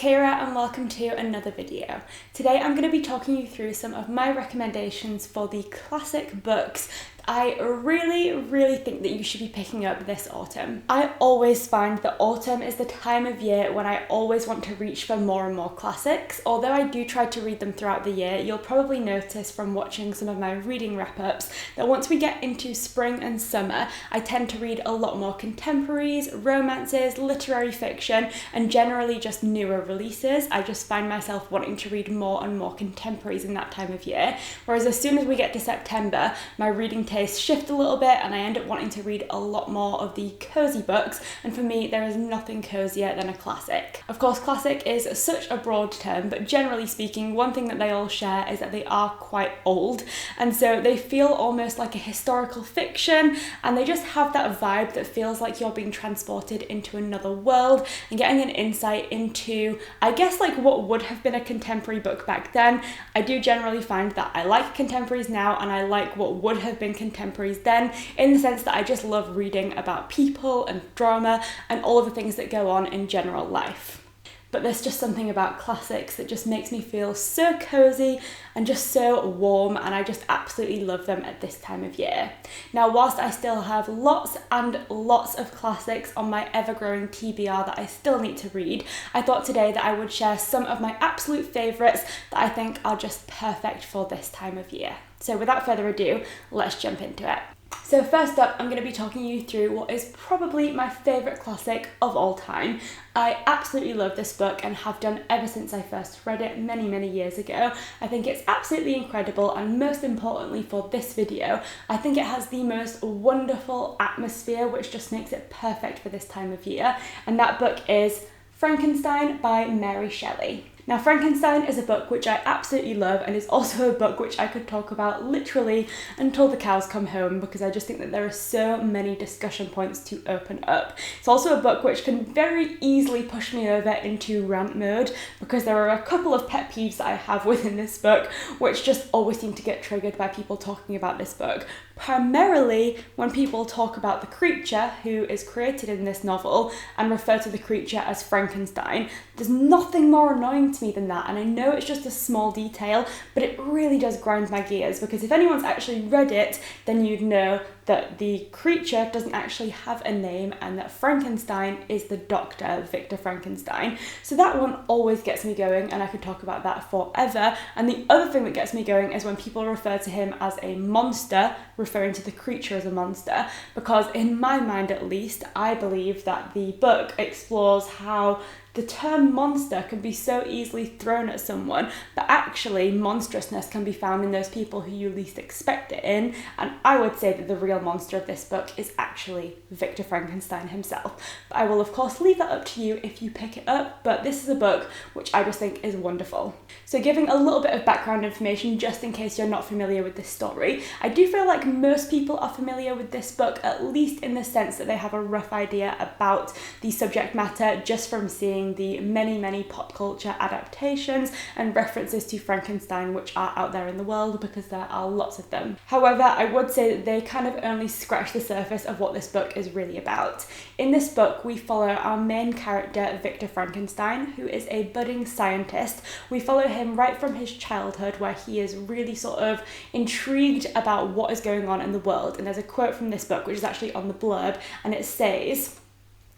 Kira and welcome to another video. Today I'm going to be talking you through some of my recommendations for the classic books I really think that you should be picking up this autumn. I always find that autumn is the time of year when I always want to reach for more and more classics. Although I do try to read them throughout the year, you'll probably notice from watching some of my reading wrap-ups that once we get into spring and summer, I tend to read a lot more contemporaries, romances, literary fiction, and generally just newer releases. I just find myself wanting to read more and more contemporaries in that time of year. Whereas as soon as we get to September, my reading tastes shift a little bit and I end up wanting to read a lot more of the cozy books, and for me there is nothing cozier than a classic. Of course, classic is such a broad term, but generally speaking, one thing that they all share is that they are quite old, and so they feel almost like a historical fiction, and they just have that vibe that feels like you're being transported into another world and getting an insight into, I guess, like what would have been a contemporary book back then. I do generally find that I like contemporaries now and I like what would have been contemporaries then, in the sense that I just love reading about people and drama and all of the things that go on in general life. But there's just something about classics that just makes me feel so cozy and just so warm, and I just absolutely love them at this time of year. Now, whilst I still have lots and lots of classics on my ever-growing TBR that I still need to read, I thought today that I would share some of my absolute favourites that I think are just perfect for this time of year. So without further ado, let's jump into it. So first up, I'm going to be talking you through what is probably my favourite classic of all time. I absolutely love this book and have done ever since I first read it many years ago. I think it's absolutely incredible, and most importantly for this video, I think it has the most wonderful atmosphere which just makes it perfect for this time of year, and that book is Frankenstein by Mary Shelley. Now, Frankenstein is a book which I absolutely love, and is also a book which I could talk about literally until the cows come home, because I just think that there are so many discussion points to open up. It's also a book which can very easily push me over into rant mode, because there are a couple of pet peeves that I have within this book which just always seem to get triggered by people talking about this book. Primarily when people talk about the creature who is created in this novel and refer to the creature as Frankenstein. There's nothing more annoying to me than that, and I know it's just a small detail, but it really does grind my gears, because if anyone's actually read it, then you'd know that the creature doesn't actually have a name, and that Frankenstein is the doctor, Victor Frankenstein. So that one always gets me going, and I could talk about that forever. And the other thing that gets me going is when people refer to him as a monster, referring to the creature as a monster, because in my mind at least, I believe that the book explores how the term monster can be so easily thrown at someone, but actually monstrousness can be found in those people who you least expect it in, and I would say that the real monster of this book is actually Victor Frankenstein himself. But I will of course leave that up to you if you pick it up, but this is a book which I just think is wonderful. So giving a little bit of background information just in case you're not familiar with this story, I do feel like most people are familiar with this book, at least in the sense that they have a rough idea about the subject matter just from seeing the many pop culture adaptations and references to Frankenstein which are out there in the world, because there are lots of them. However, I would say that they kind of only scratch the surface of what this book is really about. In this book, we follow our main character, Victor Frankenstein, who is a budding scientist. We follow him right from his childhood, where he is really sort of intrigued about what is going on in the world. And there's a quote from this book which is actually on the blurb, and it says,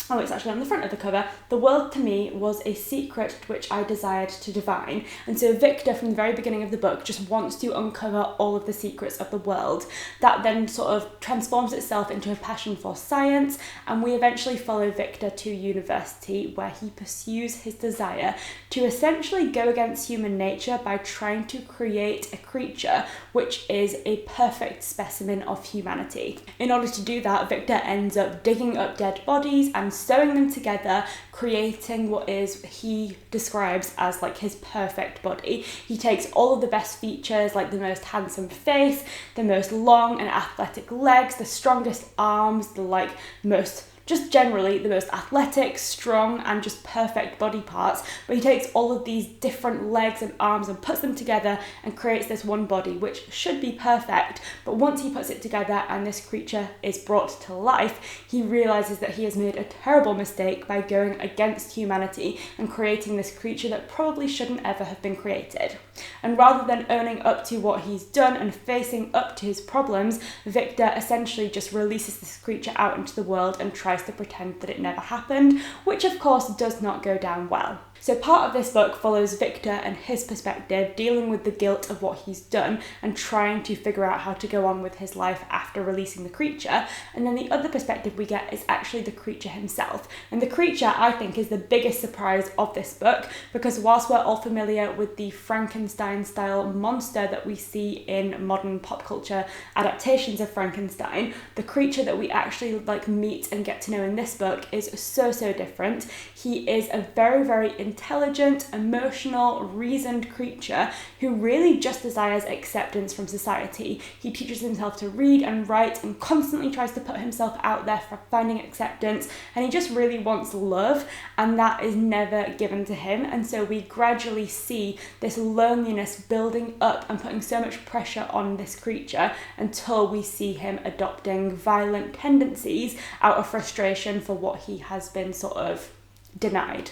oh, it's actually on the front of the cover, "The world to me was a secret which I desired to divine." And so Victor, from the very beginning of the book, just wants to uncover all of the secrets of the world. That then sort of transforms itself into a passion for science, and we eventually follow Victor to university, where he pursues his desire to essentially go against human nature by trying to create a creature which is a perfect specimen of humanity. In order to do that, Victor ends up digging up dead bodies and sewing them together, creating what he describes as like his perfect body. He takes all of the best features, like the most handsome face, the most long and athletic legs, the strongest arms, the most just generally the most athletic, strong, and just perfect body parts, but he takes all of these different legs and arms and puts them together and creates this one body, which should be perfect, but once he puts it together and this creature is brought to life, he realizes that he has made a terrible mistake by going against humanity and creating this creature that probably shouldn't ever have been created. And rather than owning up to what he's done and facing up to his problems, Victor essentially just releases this creature out into the world and tries to pretend that it never happened, which of course does not go down well. So part of this book follows Victor and his perspective, dealing with the guilt of what he's done and trying to figure out how to go on with his life after releasing the creature. And then the other perspective we get is actually the creature himself. And the creature, I think, is the biggest surprise of this book, because whilst we're all familiar with the Frankenstein style monster that we see in modern pop culture adaptations of Frankenstein, the creature that we actually meet and get to know in this book is so different. He is a very intelligent, emotional, reasoned creature who really just desires acceptance from society. He teaches himself to read and write and constantly tries to put himself out there for finding acceptance, and he just really wants love, and that is never given to him. And so we gradually see this loneliness building up and putting so much pressure on this creature until we see him adopting violent tendencies out of frustration for what he has been sort of denied.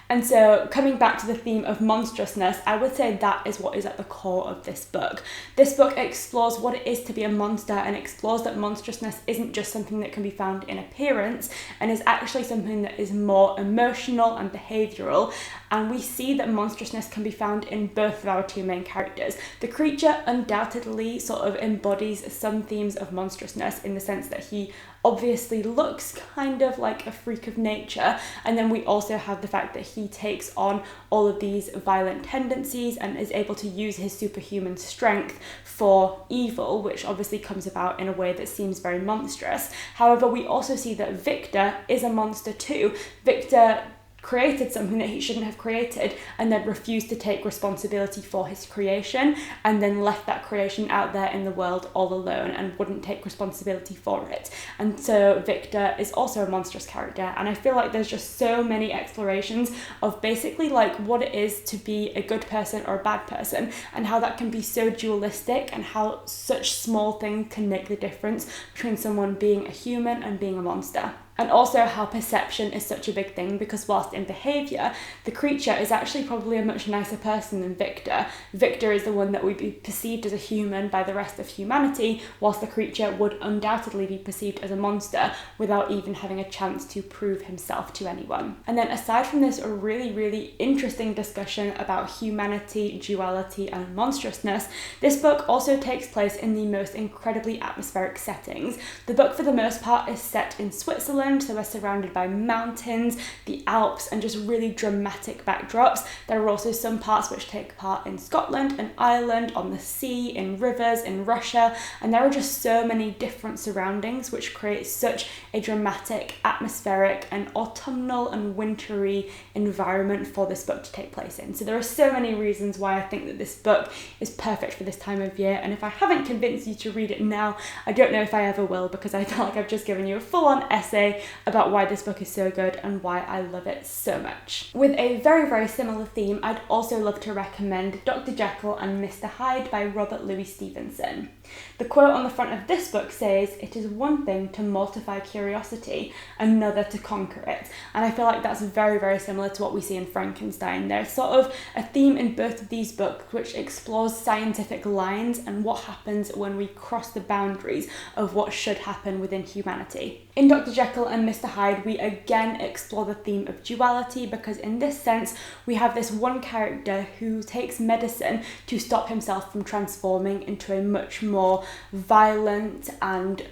And so coming back to the theme of monstrousness, I would say that is what is at the core of this book. This book explores what it is to be a monster and explores that monstrousness isn't just something that can be found in appearance and is actually something that is more emotional and behavioural. And we see that monstrousness can be found in both of our two main characters. The creature undoubtedly sort of embodies some themes of monstrousness in the sense that he obviously looks kind of like a freak of nature, and then we also have the fact that he takes on all of these violent tendencies and is able to use his superhuman strength for evil, which obviously comes about in a way that seems very monstrous. However, we also see that Victor is a monster too. Victor created something that he shouldn't have created and then refused to take responsibility for his creation, and then left that creation out there in the world all alone and wouldn't take responsibility for it. And so Victor is also a monstrous character, and I feel like there's just so many explorations of basically what it is to be a good person or a bad person, and how that can be so dualistic, and how such small things can make the difference between someone being a human and being a monster. And also how perception is such a big thing, because whilst in behaviour, the creature is actually probably a much nicer person than Victor. Victor is the one that would be perceived as a human by the rest of humanity, whilst the creature would undoubtedly be perceived as a monster without even having a chance to prove himself to anyone. And then aside from this really interesting discussion about humanity, duality and monstrousness, this book also takes place in the most incredibly atmospheric settings. The book for the most part is set in Switzerland, so we're surrounded by mountains, the Alps, and just really dramatic backdrops. There are also some parts which take part in Scotland and Ireland, on the sea, in rivers, in Russia, and there are just so many different surroundings which create such a dramatic, atmospheric and autumnal and wintry environment for this book to take place in. So there are so many reasons why I think that this book is perfect for this time of year, and if I haven't convinced you to read it now, I don't know if I ever will, because I feel like I've just given you a full-on essay about why this book is so good and why I love it so much. With a very similar theme, I'd also love to recommend Dr. Jekyll and Mr Hyde by Robert Louis Stevenson. The quote on the front of this book says, "It is one thing to mortify curiosity, another to conquer it." And I feel like that's very similar to what we see in Frankenstein. There's sort of a theme in both of these books which explores scientific lines and what happens when we cross the boundaries of what should happen within humanity. In Dr. Jekyll and Mr Hyde, we again explore the theme of duality, because in this sense we have this one character who takes medicine to stop himself from transforming into a much more violent and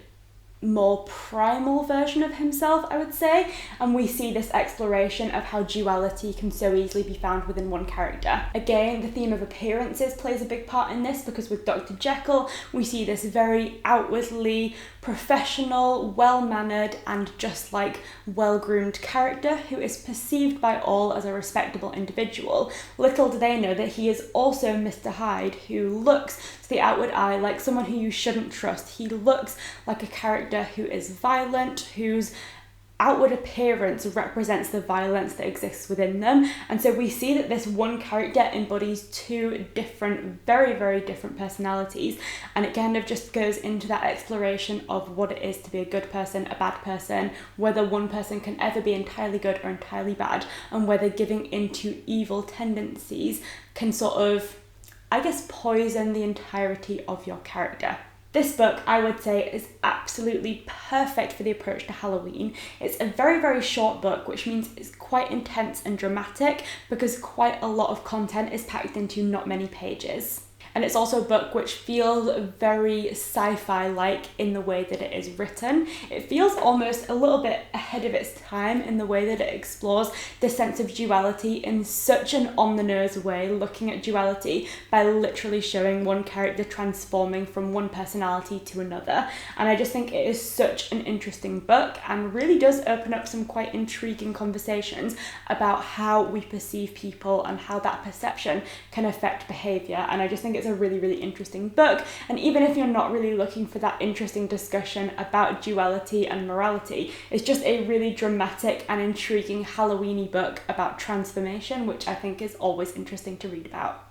more primal version of himself, I would say, and we see this exploration of how duality can so easily be found within one character. Again, the theme of appearances plays a big part in this, because with Dr. Jekyll we see this very outwardly professional, well-mannered and just well-groomed character who is perceived by all as a respectable individual. Little do they know that he is also Mr Hyde, who looks to the outward eye like someone who you shouldn't trust. He looks like a character who is violent, whose outward appearance represents the violence that exists within them. And so we see that this one character embodies two different, very, very different personalities. And it kind of just goes into that exploration of what it is to be a good person, a bad person, whether one person can ever be entirely good or entirely bad, and whether giving into evil tendencies can sort of, I guess, poison the entirety of your character. This book, I would say, is absolutely perfect for the approach to Halloween. It's a very, very short book, which means it's quite intense and dramatic because quite a lot of content is packed into not many pages. And it's also a book which feels very sci-fi-like in the way that it is written. It feels almost a little bit ahead of its time in the way that it explores the sense of duality in such an on-the-nose way, looking at duality by literally showing one character transforming from one personality to another. And I just think it is such an interesting book and really does open up some quite intriguing conversations about how we perceive people and how that perception can affect behaviour. And I just think it's a really, really interesting book. And even if you're not really looking for that interesting discussion about duality and morality, it's just a really dramatic and intriguing Halloween-y book about transformation, which I think is always interesting to read about.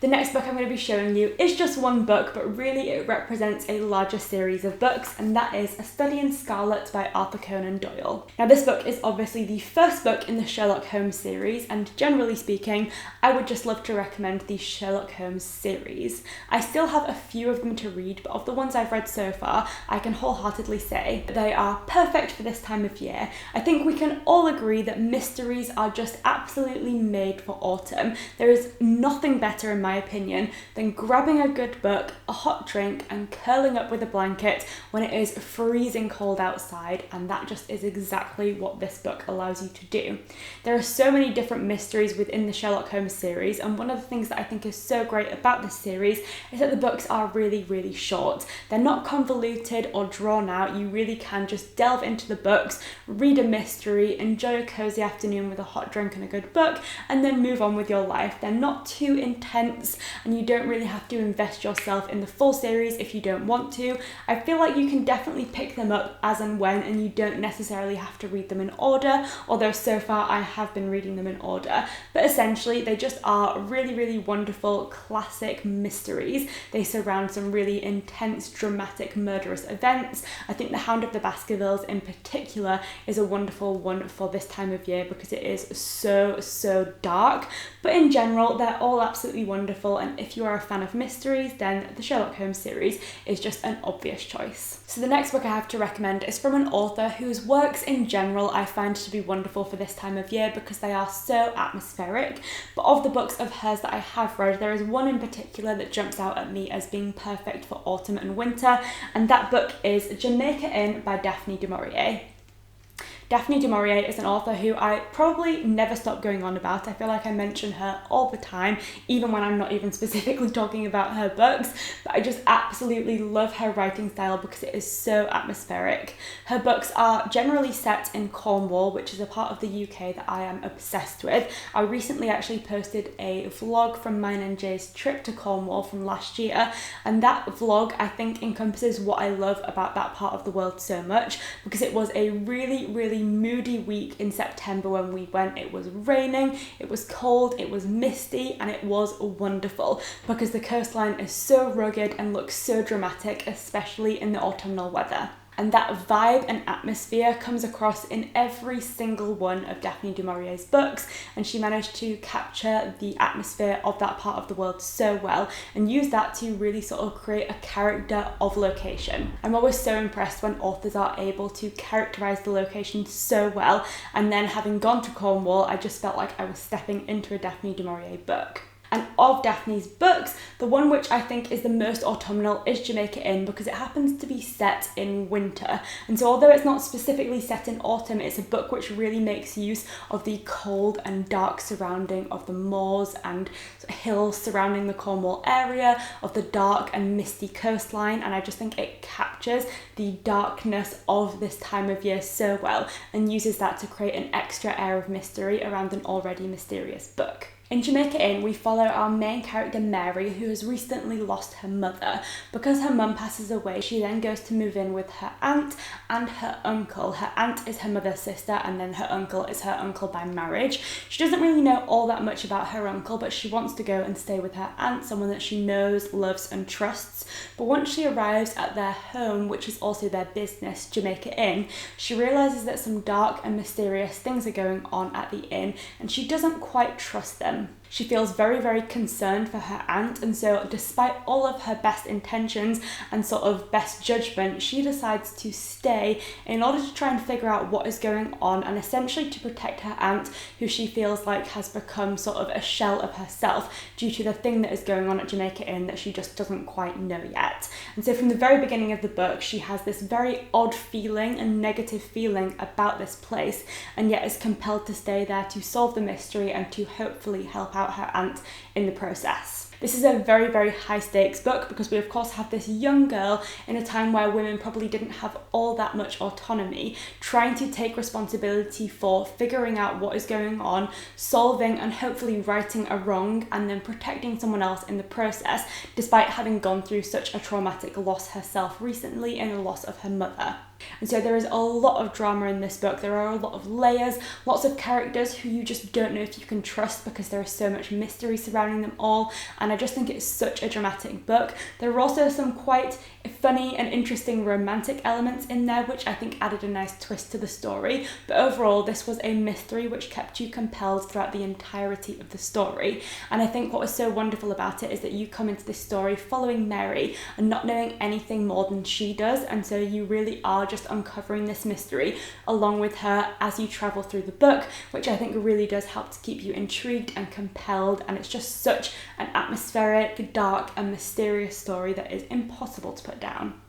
The next book I'm going to be showing you is just one book, but really it represents a larger series of books, and that is A Study in Scarlet by Arthur Conan Doyle. Now, this book is obviously the first book in the Sherlock Holmes series, and generally speaking, I would just love to recommend the Sherlock Holmes series. I still have a few of them to read, but of the ones I've read so far, I can wholeheartedly say that they are perfect for this time of year. I think we can all agree that mysteries are just absolutely made for autumn. There is nothing better, in my opinion, than grabbing a good book, a hot drink, and curling up with a blanket when it is freezing cold outside, and that just is exactly what this book allows you to do. There are so many different mysteries within the Sherlock Holmes series, and one of the things that I think is so great about this series is that the books are really, really short. They're not convoluted or drawn out. You really can just delve into the books, read a mystery, enjoy a cozy afternoon with a hot drink and a good book, and then move on with your life. They're not too intense, and you don't really have to invest yourself in the full series if you don't want to. I feel like you can definitely pick them up as and when, and you don't necessarily have to read them in order, although so far I have been reading them in order. But essentially, they just are really, really wonderful classic mysteries. They surround some really intense, dramatic, murderous events. I think The Hound of the Baskervilles in particular is a wonderful one for this time of year because it is so, so dark. But in general, they're all absolutely wonderful, and if you are a fan of mysteries, then the Sherlock Holmes series is just an obvious choice. So the next book I have to recommend is from an author whose works in general I find to be wonderful for this time of year because they are so atmospheric. But of the books of hers that I have read, there is one in particular that jumps out at me as being perfect for autumn and winter, and that book is Jamaica by Daphne du Maurier. Daphne du Maurier is an author who I probably never stop going on about. I feel like I mention her all the time, even when I'm not even specifically talking about her books, but I just absolutely love her writing style because it is so atmospheric. Her books are generally set in Cornwall, which is a part of the UK that I am obsessed with. I recently actually posted a vlog from mine and Jay's trip to Cornwall from last year, and that vlog I think encompasses what I love about that part of the world so much because it was a really, really moody week in September when we went. It was raining, it was cold, it was misty, and it was wonderful because the coastline is so rugged and looks so dramatic, especially in the autumnal weather. And that vibe and atmosphere comes across in every single one of Daphne du Maurier's books, and she managed to capture the atmosphere of that part of the world so well and use that to really sort of create a character of location. I'm always so impressed when authors are able to characterize the location so well, and then having gone to Cornwall, I just felt like I was stepping into a Daphne du Maurier book. And of Daphne's books, the one which I think is the most autumnal is Jamaica because it happens to be set in winter. And so although it's not specifically set in autumn, it's a book which really makes use of the cold and dark surrounding of the moors and hills surrounding the Cornwall area, of the dark and misty coastline, and I just think it captures the darkness of this time of year so well and uses that to create an extra air of mystery around an already mysterious book. In Jamaica Inn, we follow our main character Mary, who has recently lost her mother. Because her mum passes away, she then goes to move in with her aunt and her uncle. Her aunt is her mother's sister, and then her uncle is her uncle by marriage. She doesn't really know all that much about her uncle, but she wants to go and stay with her aunt, someone that she knows, loves and trusts. But once she arrives at their home, which is also their business, Jamaica Inn, she realises that some dark and mysterious things are going on at the inn, and she doesn't quite trust them. She feels very, very concerned for her aunt, and so despite all of her best intentions and sort of best judgment, she decides to stay in order to try and figure out what is going on and essentially to protect her aunt, who she feels like has become sort of a shell of herself due to the thing that is going on at Jamaica Inn that she just doesn't quite know yet. And so from the very beginning of the book, she has this very odd feeling and negative feeling about this place, and yet is compelled to stay there to solve the mystery and to hopefully help out her aunt in the process. This is a very, very high stakes book because we of course have this young girl in a time where women probably didn't have all that much autonomy, trying to take responsibility for figuring out what is going on, solving and hopefully righting a wrong, and then protecting someone else in the process, despite having gone through such a traumatic loss herself recently in the loss of her mother. And so there is a lot of drama in this book. There are a lot of layers, lots of characters who you just don't know if you can trust because there is so much mystery surrounding them all, and I just think it's such a dramatic book. There are also some quite funny and interesting romantic elements in there which I think added a nice twist to the story, but overall this was a mystery which kept you compelled throughout the entirety of the story. And I think what was so wonderful about it is that you come into this story following Mary and not knowing anything more than she does, and so you really are just uncovering this mystery along with her as you travel through the book, which I think really does help to keep you intrigued and compelled, and it's just such an atmospheric, dark and mysterious story that is impossible to put down.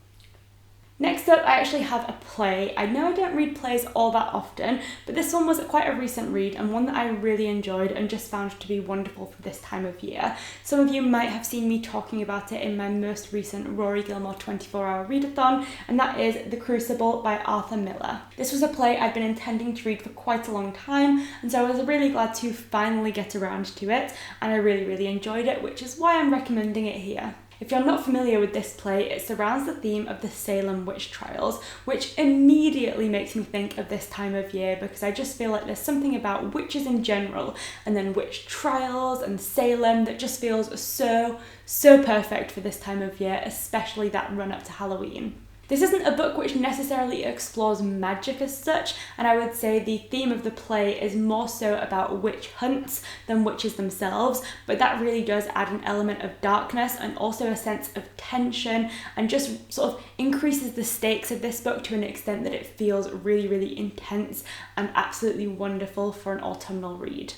Next up, I actually have a play. I know I don't read plays all that often, but this one was quite a recent read and one that I really enjoyed and just found to be wonderful for this time of year. Some of you might have seen me talking about it in my most recent Rory Gilmore 24-hour readathon, and that is The Crucible by Arthur Miller. This was a play I'd been intending to read for quite a long time, and so I was really glad to finally get around to it, and I really, really enjoyed it, which is why I'm recommending it here. If you're not familiar with this play, it surrounds the theme of the Salem witch trials, which immediately makes me think of this time of year because I just feel like there's something about witches in general and then witch trials and Salem that just feels so perfect for this time of year, especially that run up to Halloween. This isn't a book which necessarily explores magic as such, and I would say the theme of the play is more so about witch hunts than witches themselves, but that really does add an element of darkness and also a sense of tension and just sort of increases the stakes of this book to an extent that it feels really, really intense and absolutely wonderful for an autumnal read.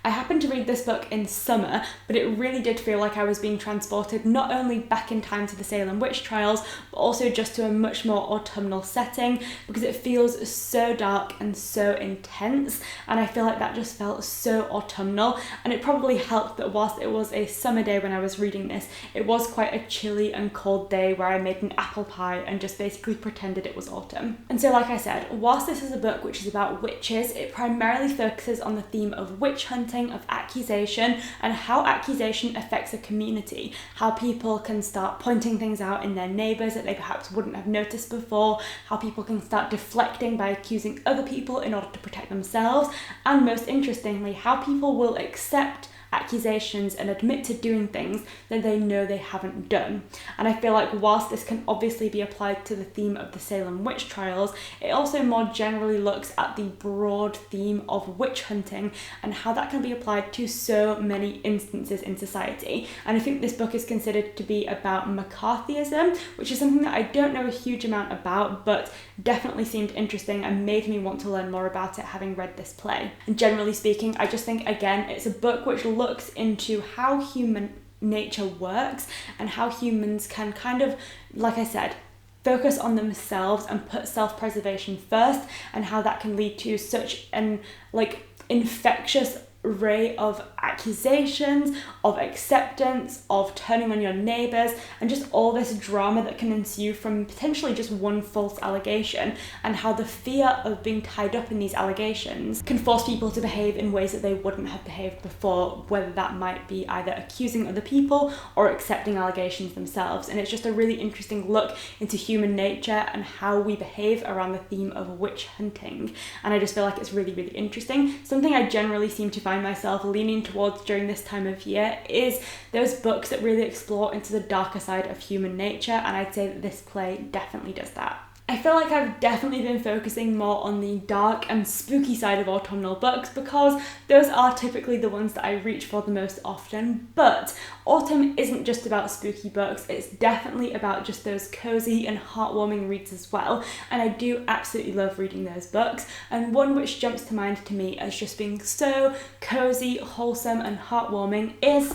I happened to read this book in summer, but it really did feel like I was being transported not only back in time to the Salem witch trials, but also just to a much more autumnal setting because it feels so dark and so intense, and I feel like that just felt so autumnal. And it probably helped that whilst it was a summer day when I was reading this, it was quite a chilly and cold day where I made an apple pie and just basically pretended it was autumn. And so like I said, whilst this is a book which is about witches, it primarily focuses on the theme of witch hunting, of accusation, and how accusation affects a community, how people can start pointing things out in their neighbours that they perhaps wouldn't have noticed before, how people can start deflecting by accusing other people in order to protect themselves, and most interestingly, how people will accept accusations and admit to doing things that they know they haven't done. And I feel like whilst this can obviously be applied to the theme of the Salem witch trials, it also more generally looks at the broad theme of witch hunting and how that can be applied to so many instances in society. And I think this book is considered to be about McCarthyism, which is something that I don't know a huge amount about, but definitely seemed interesting and made me want to learn more about it having read this play. And generally speaking, I just think, again, it's a book which looks into how human nature works and how humans can kind of, like I said, focus on themselves and put self-preservation first, and how that can lead to such an infectious array of accusations, of acceptance, of turning on your neighbours, and just all this drama that can ensue from potentially just one false allegation, and how the fear of being tied up in these allegations can force people to behave in ways that they wouldn't have behaved before, whether that might be either accusing other people or accepting allegations themselves. And it's just a really interesting look into human nature and how we behave around the theme of witch hunting. And I just feel like it's really, really interesting. Something I generally seem to find myself leaning towards during this time of year is those books that really explore into the darker side of human nature, and I'd say that this play definitely does that. I feel like I've definitely been focusing more on the dark and spooky side of autumnal books because those are typically the ones that I reach for the most often, but autumn isn't just about spooky books, it's definitely about just those cozy and heartwarming reads as well, and I do absolutely love reading those books. And one which jumps to mind to me as just being so cozy, wholesome and heartwarming is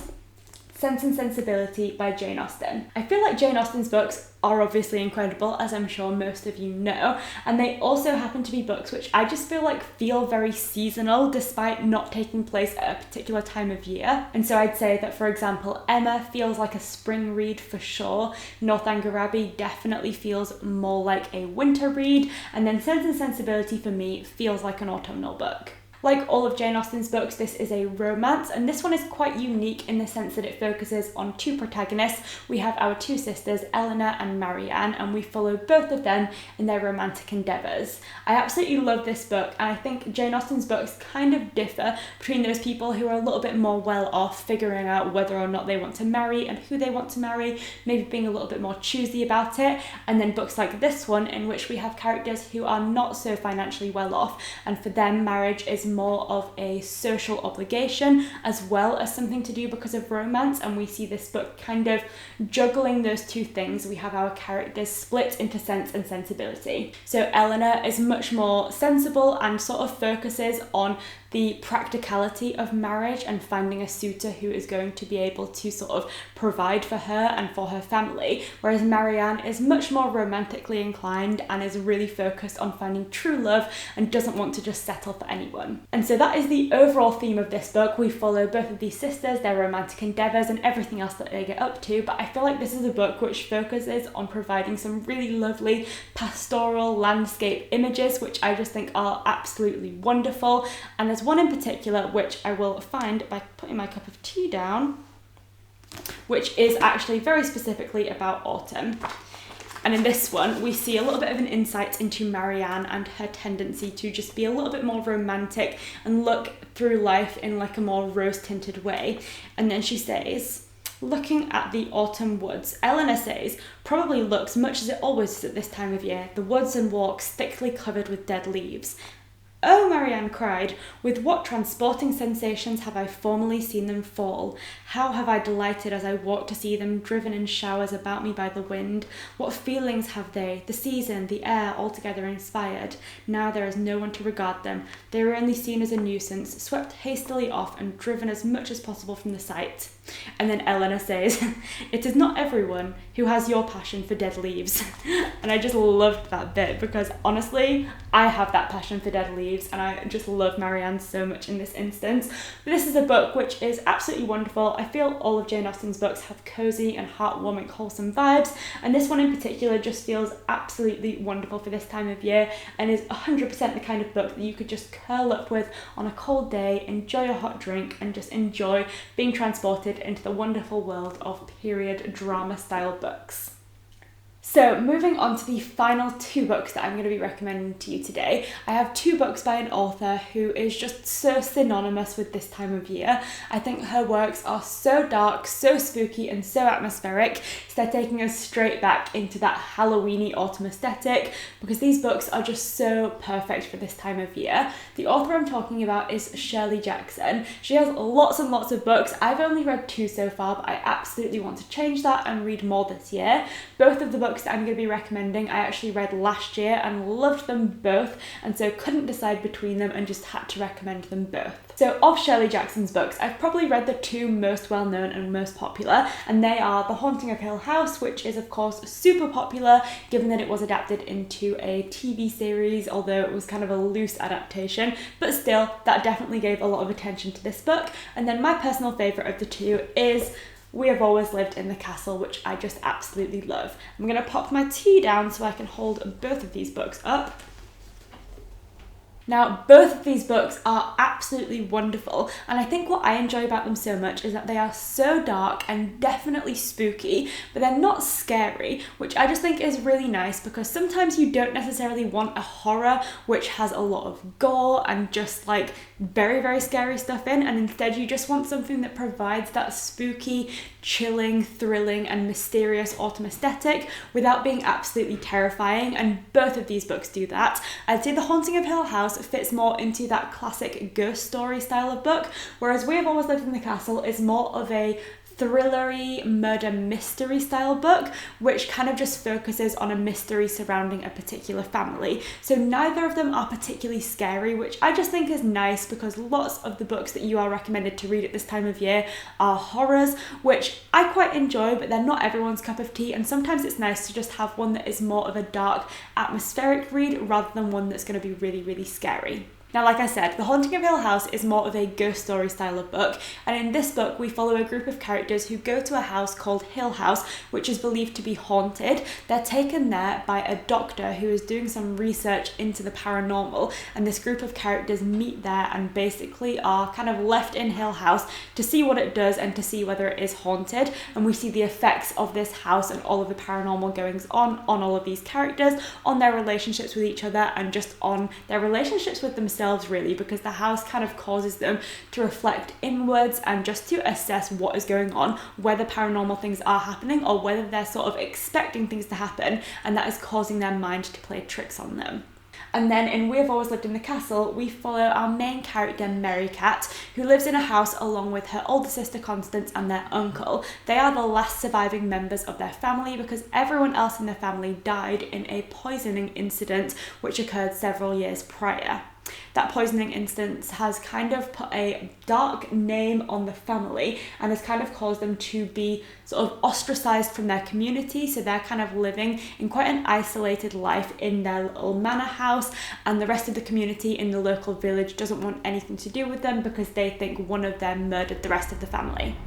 Sense and Sensibility by Jane Austen. I feel like Jane Austen's books are obviously incredible, as I'm sure most of you know, and they also happen to be books which I just feel like feel very seasonal despite not taking place at a particular time of year. And so I'd say that, for example, Emma feels like a spring read for sure, Northanger Abbey definitely feels more like a winter read, and then Sense and Sensibility for me feels like an autumnal book. Like all of Jane Austen's books, this is a romance, and this one is quite unique in the sense that it focuses on two protagonists. We have our two sisters, Eleanor and Marianne, and we follow both of them in their romantic endeavours. I absolutely love this book, and I think Jane Austen's books kind of differ between those people who are a little bit more well off figuring out whether or not they want to marry and who they want to marry, maybe being a little bit more choosy about it, and then books like this one in which we have characters who are not so financially well off, and for them marriage is more of a social obligation as well as something to do because of romance, and we see this book kind of juggling those two things. We have our characters split into sense and sensibility. So Eleanor is much more sensible and sort of focuses on the practicality of marriage and finding a suitor who is going to be able to sort of provide for her and for her family, whereas Marianne is much more romantically inclined and is really focused on finding true love and doesn't want to just settle for anyone. And so that is the overall theme of this book. We follow both of these sisters, their romantic endeavours and everything else that they get up to, but I feel like this is a book which focuses on providing some really lovely pastoral landscape images which I just think are absolutely wonderful. And there's one in particular which I will find by putting my cup of tea down, which is actually very specifically about autumn. And in this one, we see a little bit of an insight into Marianne and her tendency to just be a little bit more romantic and look through life in like a more rose-tinted way. And then she says, looking at the autumn woods, Eleanor says, probably looks much as it always is at this time of year, the woods and walks thickly covered with dead leaves. Oh, Marianne cried, with what transporting sensations have I formerly seen them fall? How have I delighted as I walked to see them driven in showers about me by the wind? What feelings have they, the season, the air, altogether inspired? Now there is no one to regard them. They are only seen as a nuisance, swept hastily off and driven as much as possible from the sight. And then Eleanor says, it is not everyone who has your passion for dead leaves. And I just loved that bit because honestly, I have that passion for dead leaves and I just love Marianne so much in this instance. But this is a book which is absolutely wonderful. I feel all of Jane Austen's books have cozy and heartwarming, wholesome vibes, and this one in particular just feels absolutely wonderful for this time of year and is 100% the kind of book that you could just curl up with on a cold day, enjoy a hot drink and just enjoy being transported into the wonderful world of period drama style books. So moving on to the final two books that I'm going to be recommending to you today. I have two books by an author who is just so synonymous with this time of year. I think her works are so dark, so spooky and so atmospheric. So they're taking us straight back into that Halloweeny autumn aesthetic because these books are just so perfect for this time of year. The author I'm talking about is Shirley Jackson. She has lots and lots of books. I've only read two so far, but I absolutely want to change that and read more this year. Both of the books books that I'm going to be recommending I actually read last year and loved them both, and so couldn't decide between them and just had to recommend them both. So of Shirley Jackson's books, I've probably read the two most well known and most popular, and they are The Haunting of Hill House, which is of course super popular given that it was adapted into a TV series, although it was kind of a loose adaptation, but still that definitely gave a lot of attention to this book. And then my personal favourite of the two is We Have Always Lived in the Castle, which I just absolutely love. I'm going to pop my tea down so I can hold both of these books up. Now, both of these books are absolutely wonderful, and I think what I enjoy about them so much is that they are so dark and definitely spooky, but they're not scary, which I just think is really nice, because sometimes you don't necessarily want a horror which has a lot of gore and just like very, very scary stuff in, and instead you just want something that provides that spooky, chilling, thrilling and mysterious autumn aesthetic without being absolutely terrifying, and both of these books do that. I'd say The Haunting of Hill House fits more into that classic ghost story style of book, whereas We Have Always Lived in the Castle is more of a thrillery murder mystery style book, which kind of just focuses on a mystery surrounding a particular family. So neither of them are particularly scary, which I just think is nice, because lots of the books that you are recommended to read at this time of year are horrors, which I quite enjoy, but they're not everyone's cup of tea, and sometimes it's nice to just have one that is more of a dark, atmospheric read rather than one that's going to be really, really scary. Now, like I said, The Haunting of Hill House is more of a ghost story style of book, and in this book we follow a group of characters who go to a house called Hill House, which is believed to be haunted. They're taken there by a doctor who is doing some research into the paranormal, and this group of characters meet there and basically are kind of left in Hill House to see what it does and to see whether it is haunted, and we see the effects of this house and all of the paranormal goings on all of these characters, on their relationships with each other, and just on their relationships with themselves, really, because the house kind of causes them to reflect inwards and just to assess what is going on, whether paranormal things are happening or whether they're sort of expecting things to happen, and that is causing their mind to play tricks on them. And then in We Have Always Lived in the Castle, we follow our main character, Mary Cat, who lives in a house along with her older sister Constance and their uncle. They are the last surviving members of their family, because everyone else in the family died in a poisoning incident which occurred several years prior. That poisoning instance has kind of put a dark name on the family and has kind of caused them to be sort of ostracized from their community, so they're kind of living in quite an isolated life in their little manor house, and the rest of the community in the local village doesn't want anything to do with them because they think one of them murdered the rest of the family.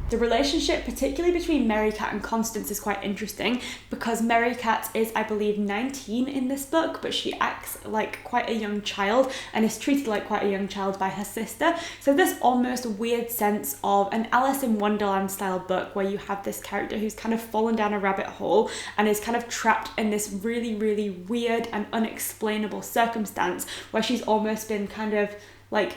The relationship, particularly between Mary Cat and Constance, is quite interesting, because Mary Cat is, I believe, 19 in this book, but she acts like quite a young child and is treated like quite a young child by her sister. So this almost weird sense of an Alice in Wonderland style book, where you have this character who's kind of fallen down a rabbit hole and is kind of trapped in this really, really weird and unexplainable circumstance, where she's almost been kind of like,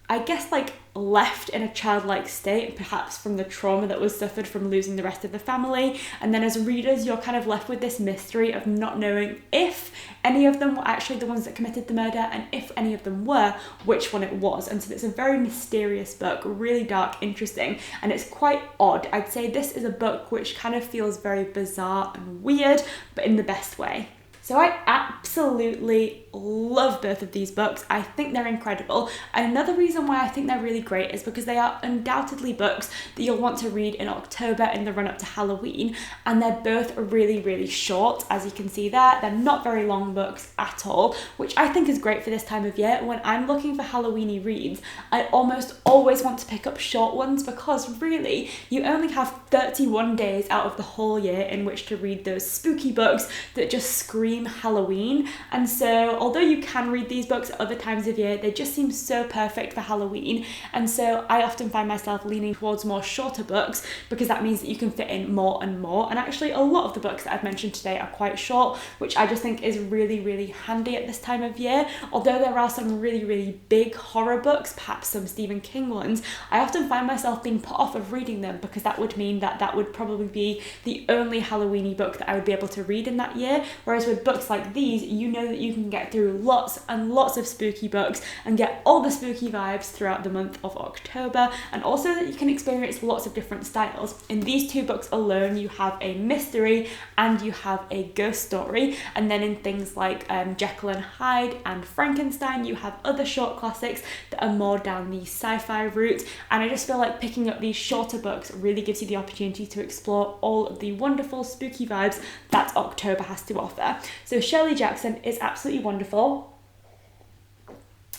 I guess, like left in a childlike state, perhaps from the trauma that was suffered from losing the rest of the family. And then as readers, you're kind of left with this mystery of not knowing if any of them were actually the ones that committed the murder, and if any of them were, which one it was. And so it's a very mysterious book, really dark, interesting, and it's quite odd. I'd say this is a book which kind of feels very bizarre and weird, but in the best way. So I absolutely love both of these books. I think they're incredible. And another reason why I think they're really great is because they are undoubtedly books that you'll want to read in October in the run-up to Halloween. And they're both really, really short, as you can see there. They're not very long books at all, which I think is great for this time of year. When I'm looking for Halloweeny reads, I almost always want to pick up short ones, because really, you only have 31 days out of the whole year in which to read those spooky books that just scream Halloween. And so although you can read these books at other times of year, they just seem so perfect for Halloween. And so I often find myself leaning towards more shorter books, because that means that you can fit in more and more. And actually a lot of the books that I've mentioned today are quite short, which I just think is really, really handy at this time of year. Although there are some really, really big horror books, perhaps some Stephen King ones, I often find myself being put off of reading them, because that would mean that that would probably be the only Halloweeny book that I would be able to read in that year. Whereas with with books like these, you know that you can get through lots and lots of spooky books and get all the spooky vibes throughout the month of October, and also that you can experience lots of different styles. In these two books alone, you have a mystery and you have a ghost story, and then in things like Jekyll and Hyde and Frankenstein, you have other short classics that are more down the sci-fi route. And I just feel like picking up these shorter books really gives you the opportunity to explore all of the wonderful spooky vibes that October has to offer. So Shirley Jackson is absolutely wonderful.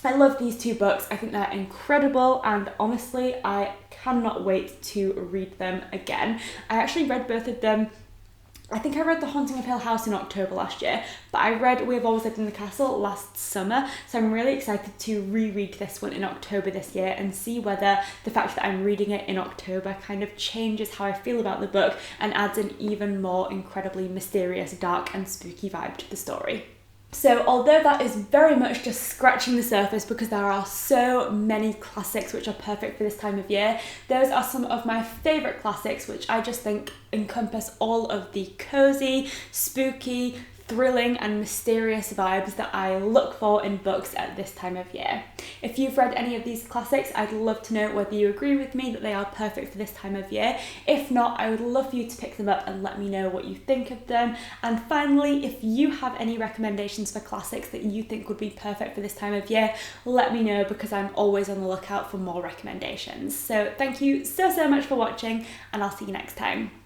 I love these two books. I think they're incredible, and honestly, I cannot wait to read them again. I actually read both of them. I think I read The Haunting of Hill House in October last year, but I read We've Always Lived in the Castle last summer, so I'm really excited to reread this one in October this year and see whether the fact that I'm reading it in October kind of changes how I feel about the book and adds an even more incredibly mysterious, dark and spooky vibe to the story. So although that is very much just scratching the surface because there are so many classics which are perfect for this time of year, those are some of my favourite classics which I just think encompass all of the cosy, spooky, thrilling and mysterious vibes that I look for in books at this time of year. If you've read any of these classics, I'd love to know whether you agree with me that they are perfect for this time of year. If not, I would love for you to pick them up and let me know what you think of them. And finally, if you have any recommendations for classics that you think would be perfect for this time of year, let me know because I'm always on the lookout for more recommendations. So thank you so much for watching, and I'll see you next time.